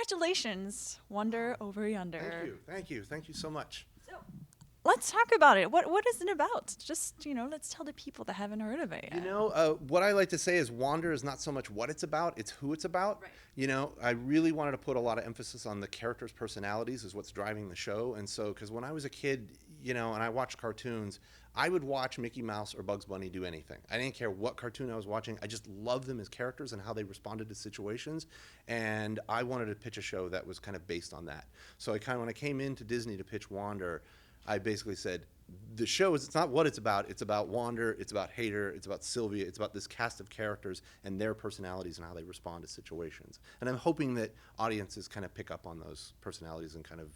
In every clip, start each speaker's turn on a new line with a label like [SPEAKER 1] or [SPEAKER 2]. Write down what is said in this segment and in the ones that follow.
[SPEAKER 1] congratulations, Wonder Over Yonder.
[SPEAKER 2] Thank you so much.
[SPEAKER 1] So let's talk about it. What is it about? Just, let's tell the people that haven't heard of it yet.
[SPEAKER 2] What I like to say is Wander is not so much what it's about, it's who it's about.
[SPEAKER 1] Right.
[SPEAKER 2] I really wanted to put a lot of emphasis on the characters' personalities is what's driving the show. And so, because when I was a kid, and I watched cartoons, I would watch Mickey Mouse or Bugs Bunny do anything. I didn't care what cartoon I was watching. I just loved them as characters and how they responded to situations. And I wanted to pitch a show that was kind of based on that. So when I came into Disney to pitch Wander, I basically said, the show it's not what it's about Wander, it's about Hater, it's about Sylvia, it's about this cast of characters and their personalities and how they respond to situations. And I'm hoping that audiences kind of pick up on those personalities and kind of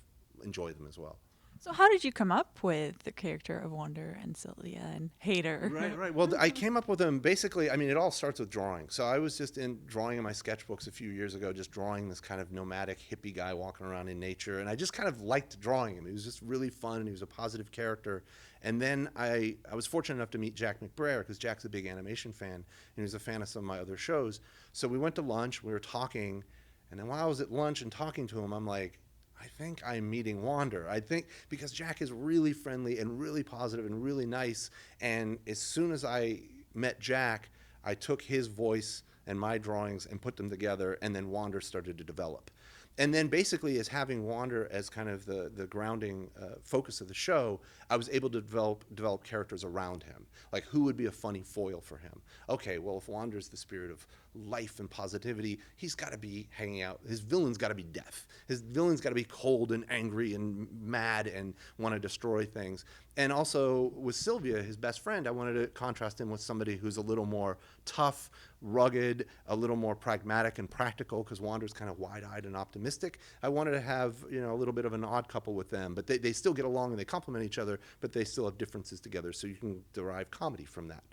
[SPEAKER 2] enjoy them as well.
[SPEAKER 1] So how did you come up with the character of Wonder and Sylvia and Hater?
[SPEAKER 2] Right. Well, I came up with them basically, it all starts with drawing. So I was just drawing in my sketchbooks a few years ago, just drawing this kind of nomadic hippie guy walking around in nature. And I just kind of liked drawing him. He was just really fun and he was a positive character. And then I was fortunate enough to meet Jack McBrayer because Jack's a big animation fan and he was a fan of some of my other shows. So we went to lunch, we were talking, and then while I was at lunch and talking to him, I'm like, I think I'm meeting Wander. I think because Jack is really friendly and really positive and really nice. And as soon as I met Jack, I took his voice and my drawings and put them together, and then Wander started to develop. And then basically as having Wander as kind of the grounding focus of the show, I was able to develop characters around him. Like who would be a funny foil for him? Okay, well if Wander's the spirit of life and positivity, he's got to be hanging out. His villain's got to be death. His villain's got to be cold and angry and mad and want to destroy things. And also with Sylvia, his best friend, I wanted to contrast him with somebody who's a little more tough, rugged, a little more pragmatic and practical because Wander's kind of wide-eyed and optimistic. I wanted to have a little bit of an odd couple with them, but they still get along and they complement each other, but they still have differences together, so you can derive comedy from that.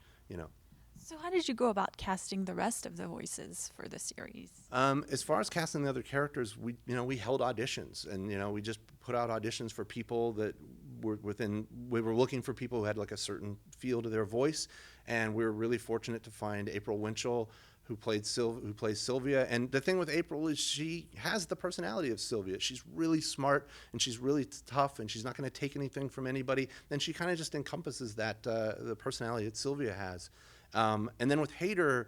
[SPEAKER 1] So how did you go about casting the rest of the voices for the series?
[SPEAKER 2] As far as casting the other characters, we held auditions, and we just put out auditions for people that were we were looking for people who had like a certain feel to their voice, and we were really fortunate to find April Winchell, who plays Sylvia. And the thing with April is she has the personality of Sylvia. She's really smart and she's really tough and she's not going to take anything from anybody. And she kind of just encompasses that the personality that Sylvia has. And then with Hater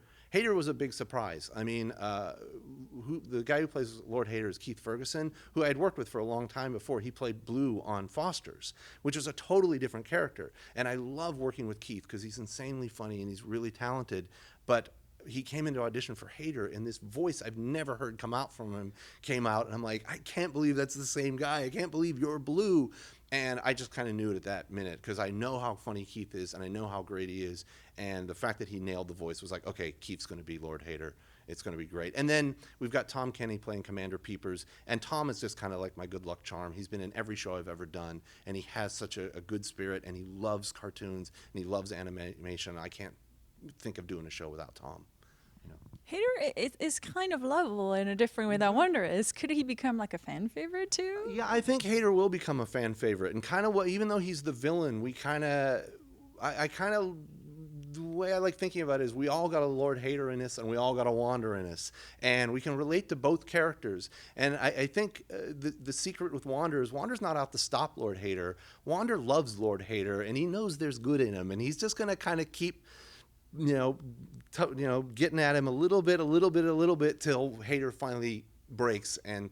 [SPEAKER 2] was a big surprise. The guy who plays Lord Hater is Keith Ferguson, who I had worked with for a long time before. He played Blue on Foster's, which is a totally different character. And I love working with Keith because he's insanely funny and he's really talented. But he came into audition for Hater, and this voice I've never heard come out from him came out, and I'm like, I can't believe that's the same guy. I can't believe you're Blue. And I just kind of knew it at that minute because I know how funny Keith is, and I know how great he is. And the fact that he nailed the voice was like, okay, Keith's going to be Lord Hater. It's going to be great. And then we've got Tom Kenny playing Commander Peepers, and Tom is just kind of like my good luck charm. He's been in every show I've ever done, and he has such a good spirit, and he loves cartoons, and he loves animation. I can't think of doing a show without Tom.
[SPEAKER 1] Hater is kind of lovable in a different way that Wonder is. Could he become like a fan favorite too?
[SPEAKER 2] Yeah, I think Hater will become a fan favorite, and kind of even though he's the villain, the way I like thinking about it is we all got a Lord Hater in us and we all got a Wander in us, and we can relate to both characters. And I think the secret with Wander is Wander's not out to stop Lord Hater. Wander loves Lord Hater, and he knows there's good in him, and he's just going to kind of keep getting at him a little bit till Hater finally breaks and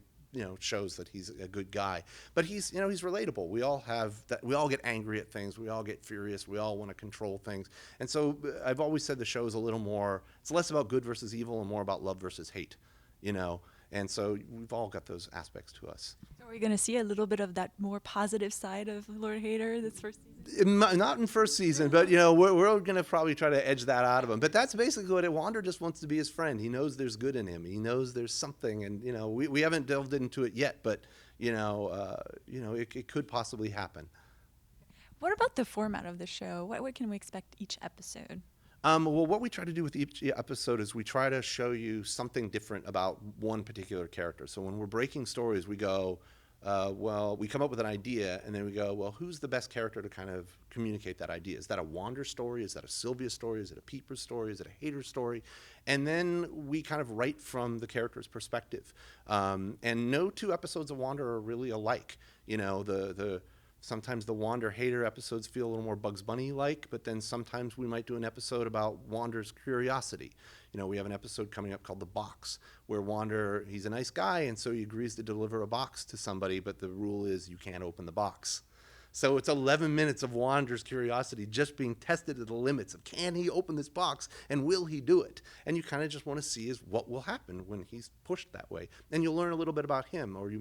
[SPEAKER 2] shows that he's a good guy. But he's relatable. We all have that. We all get angry at things. We all get furious. We all want to control things. And so I've always said the show is a little more. It's less about good versus evil and more about love versus hate. And so we've all got those aspects to us.
[SPEAKER 1] So are we going to see a little bit of that more positive side of Lord Hater this first season?
[SPEAKER 2] Not in first season, but we're going to probably try to edge that out of him. But that's basically what Wander just wants to be his friend. He knows there's good in him. He knows there's something, and we haven't delved into it yet, but it could possibly happen.
[SPEAKER 1] What about the format of the show? What can we expect each episode?
[SPEAKER 2] Well, what we try to do with each episode is we try to show you something different about one particular character. So when we're breaking stories, we go, well, we come up with an idea, and then we go, well, who's the best character to kind of communicate that idea? Is that a Wander story? Is that a Sylvia story? Is it a Peeper story? Is it a Hater story? And then we kind of write from the character's perspective. And no two episodes of Wander are really alike. You know, sometimes the Wander Hater episodes feel a little more Bugs Bunny-like, but then sometimes we might do an episode about Wander's curiosity. You know, we have an episode coming up called The Box, where Wander, he's a nice guy, and so he agrees to deliver a box to somebody, but the rule is you can't open the box. So it's 11 minutes of Wander's curiosity just being tested to the limits of, can he open this box and will he do it? And you kind of just want to see is what will happen when he's pushed that way. And you'll learn a little bit about him, or we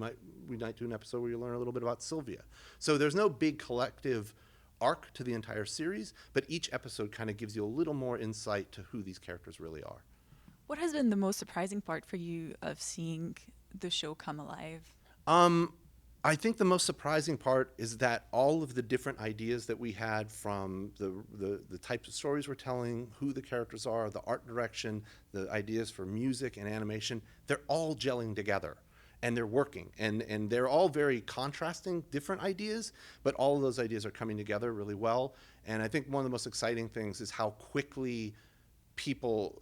[SPEAKER 2] might do an episode where you learn a little bit about Sylvia. So there's no big collective arc to the entire series, but each episode kind of gives you a little more insight to who these characters really are.
[SPEAKER 1] What has been the most surprising part for you of seeing the show come alive?
[SPEAKER 2] I think the most surprising part is that all of the different ideas that we had, from the types of stories we're telling, who the characters are, the art direction, the ideas for music and animation, they're all gelling together. And they're working, and they're all very contrasting, different ideas, but all of those ideas are coming together really well. And I think one of the most exciting things is how quickly people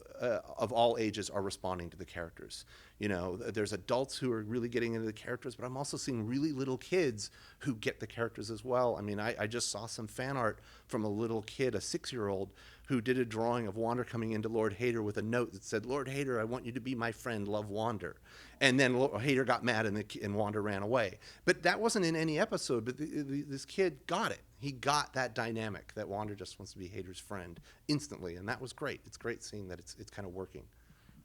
[SPEAKER 2] of all ages are responding to the characters. You know, there's adults who are really getting into the characters, but I'm also seeing really little kids who get the characters as well. I mean, I just saw some fan art from a little kid, a 6-year-old, who did a drawing of Wander coming into Lord Hater with a note that said, "Lord Hater, I want you to be my friend, love Wander." And then Hater got mad and Wander ran away. But that wasn't in any episode, but this kid got it. He got that dynamic, that Wander just wants to be Hater's friend instantly, and that was great. It's great seeing that it's kind of working.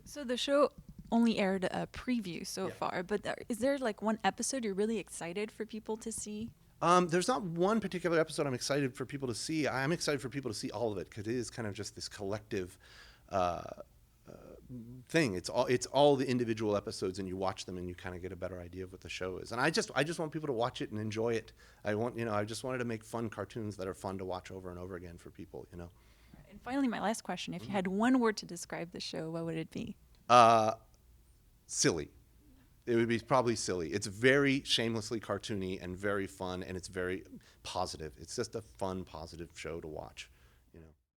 [SPEAKER 1] So the show only aired a preview so far, but is there like one episode you're really excited for people to see?
[SPEAKER 2] There's not one particular episode I'm excited for people to see. I'm excited for people to see all of it, because it is kind of just this collective thing. It's all the individual episodes, and you watch them and you kind of get a better idea of what the show is. And I just want people to watch it and enjoy it. I just wanted to make fun cartoons that are fun to watch over and over again for people, you know.
[SPEAKER 1] And finally, my last question: if you had one word to describe the show, what would it be?
[SPEAKER 2] Silly. It would be probably silly. It's very shamelessly cartoony and very fun, and it's very positive. It's just a fun, positive show to watch.